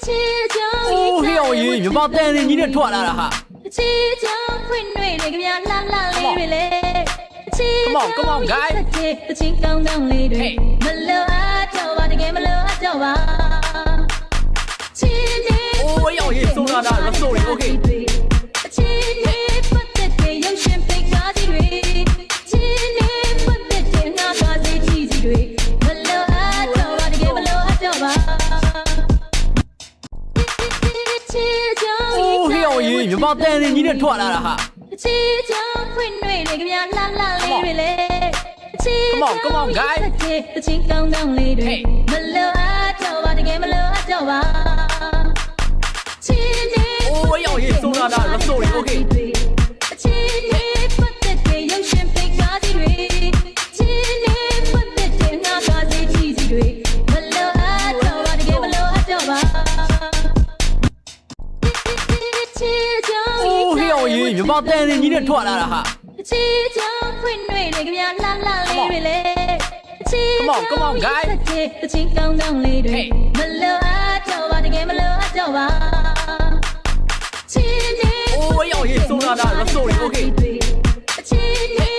哦，嘿哦耶，你把单子你得拖来了哈。 ချီချောင်းခွင့်တွေလေကြပြလှလှလေးတွေလေချီ Come on guys တချင်းကောင်းကောင်းလေးတွေမလို့အားတော့ပါတကယ်မလို့အားတော့ပါချီနေ 哦，要耶，送到那，sorry，OK。 ချီနေပတ်သက်တဲ့ရုပ်ရှင်ပိတ်ကားကြီးတွေချီနေပတ်သက်တဲ့ငါးကားကြီးကြီးတွေမလို့အားတော့ပါတကယ်မလို့အားတော့ပါချီချောင်း 哦，嘿哦耶，你把单子你得拖来了哈。 ချီချောင်းခွင့်တွေလေကြပြလှလှလေးတွေလေချီ Come on guys တချင်းကောင်းကောင်းလေးတွေမလို့အားတော့ပါတကယ်မလို့အားတော့ပါချီနေ 哦，要耶，送到那，sorry，OK。 ချီနေပတ်သက်တဲ့ရုပ်ရှင်ပိတ်ကားကြီးတွေချီနေပတ်သက်တဲ့ငါးကားကြီးကြီးတွေမလို့အားတော့ပါတကယ်မလို့အားတော့ပါချီချောင်း 哦，嘿哦耶，你把单子你得拖来了哈。 ချီချောင်းခွင့်တွေလေကြပြလှလှလေးတွေလေချီ Come on guys တချင်းကောင်းကောင်းလေးတွေမလို့အားတော့ပါတကယ်မလို့အားတော့ပါချီနေ 哦，要耶，送到那，sorry，OK。 ချီနေ